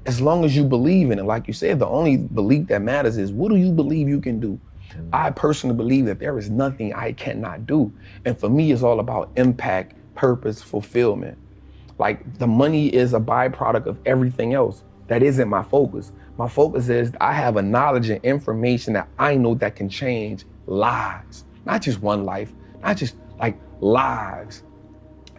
as long as you believe in it. Like you said, the only belief that matters is, what do you believe you can do? I personally believe that there is nothing I cannot do. And for me, it's all about impact, purpose, fulfillment. Like, the money is a byproduct of everything else. That isn't my focus. My focus is I have a knowledge and information that I know that can change lives. Not just one life, not just like lives.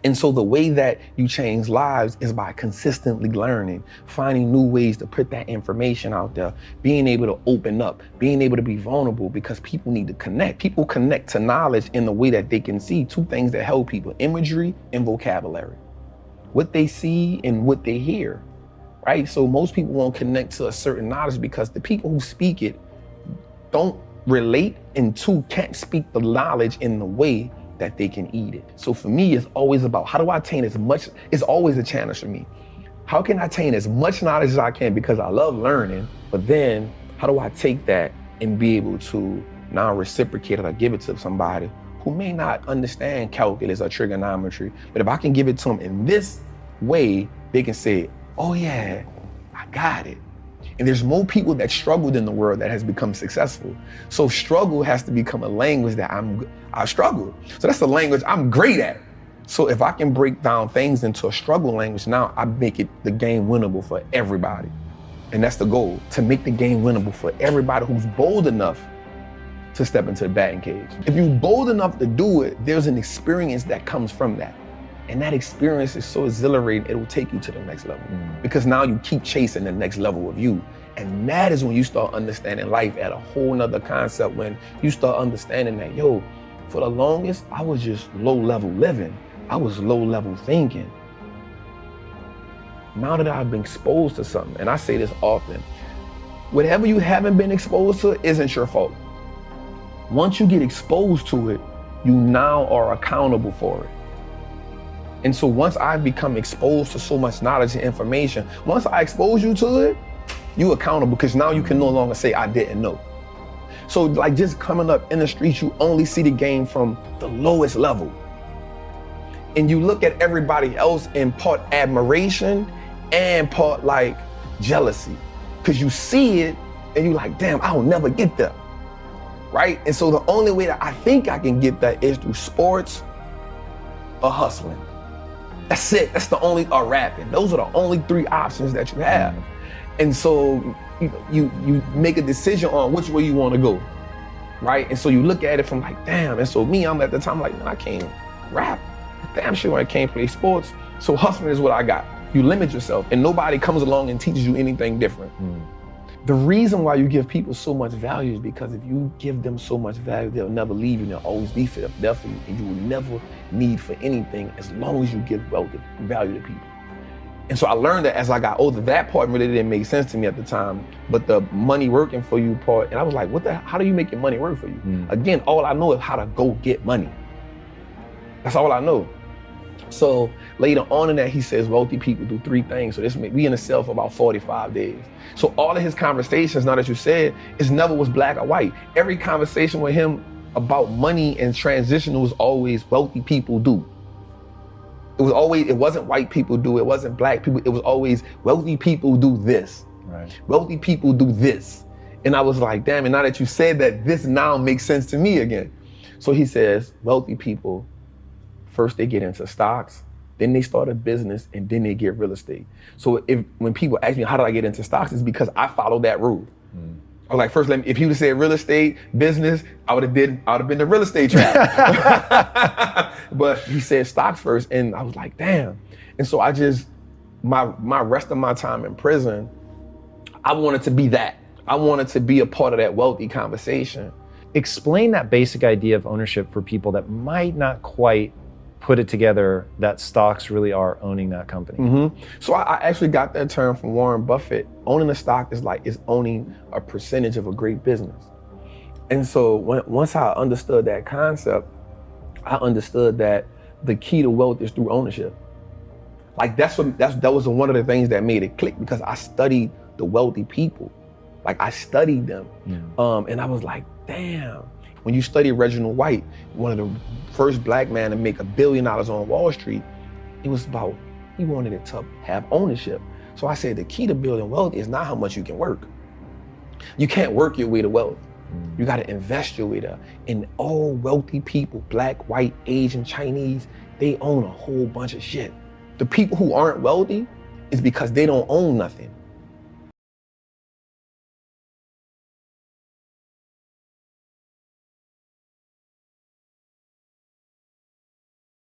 And so the way that you change lives is by consistently learning, finding new ways to put that information out there, being able to open up, being able to be vulnerable, because people need to connect. People connect to knowledge in the way that they can see two things that help people: imagery and vocabulary. What they see and what they hear, right? So most people won't connect to a certain knowledge because the people who speak it don't relate, and two, can't speak the knowledge in the way that they can eat it. So for me, it's always about, how do I attain as much? It's always a challenge for me. How can I attain as much knowledge as I can, because I love learning, but then how do I take that and be able to now reciprocate it or give it to somebody who may not understand calculus or trigonometry, but if I can give it to them in this way, they can say, oh yeah, I got it. And there's more people that struggled in the world that has become successful. So struggle has to become a language that I struggle. So that's the language I'm great at. So if I can break down things into a struggle language, now I make it the game winnable for everybody. And that's the goal, to make the game winnable for everybody who's bold enough to step into the batting cage. If you're bold enough to do it, there's an experience that comes from that. And that experience is so exhilarating, it will take you to the next level. Because now you keep chasing the next level of you. And that is when you start understanding life at a whole nother concept, when you start understanding that, yo, for the longest, I was just low level living. I was low level thinking. Now that I've been exposed to something, and I say this often, whatever you haven't been exposed to isn't your fault. Once you get exposed to it, you now are accountable for it. And so once I've become exposed to so much knowledge and information, once I expose you to it, you accountable, because now you can no longer say I didn't know. So like, just coming up in the streets, you only see the game from the lowest level. And you look at everybody else in part admiration and part like jealousy, because you see it and you're like, damn, I'll never get there, right? And so the only way that I think I can get that is through sports or hustling. That's it. That's the only, or rapping. Those are the only three options that you have. And so you make a decision on which way you want to go, right? And so you look at it from like, damn. And so me, I'm at the time like, man, I can't rap. Damn sure I can't play sports. So hustling is what I got. You limit yourself, and nobody comes along and teaches you anything different. The reason why you give people so much value is because if you give them so much value, they'll never leave you, they'll always be there for you, and you will never need for anything as long as you give wealth and value to people. And so I learned that as I got older. That part really didn't make sense to me at the time, but the money working for you part, and I was like, how do you make your money work for you? Again, all I know is how to go get money. That's all I know. So later on in that, he says wealthy people do three things. So we in a cell for about 45 days. So all of his conversations, now that you said, it never was black or white. Every conversation with him about money and transition was always wealthy people do. It wasn't white people do, it wasn't black people, it was always wealthy people do this. Right. Wealthy people do this. And I was like, damn, and now that you said that, this now makes sense to me again. So he says, wealthy people, first they get into stocks, then they start a business, and then they get real estate. So when people ask me, how did I get into stocks? It's because I followed that rule. I was like, first, if he would have said real estate, business, I would have been the real estate trap. But he said stocks first, and I was like, damn. And so my rest of my time in prison, I wanted to be that. I wanted to be a part of that wealthy conversation. Explain that basic idea of ownership for people that might not quite put it together that stocks really are owning that company. So I actually got that term from Warren Buffett. Owning a stock is owning a percentage of a great business. And so once I understood that concept, I understood that the key to wealth is through ownership. Like that was one of the things that made it click, because I studied the wealthy people. Like I studied them. And I was like, damn. When you study Reginald White, one of the first black man to make $1 billion on Wall Street, it was about, he wanted it to have ownership. So I said the key to building wealth is not how much you can work. You can't work your way to wealth. You got to invest your way to. And all wealthy people, black, white, Asian, Chinese, they own a whole bunch of shit. The people who aren't wealthy is because they don't own nothing.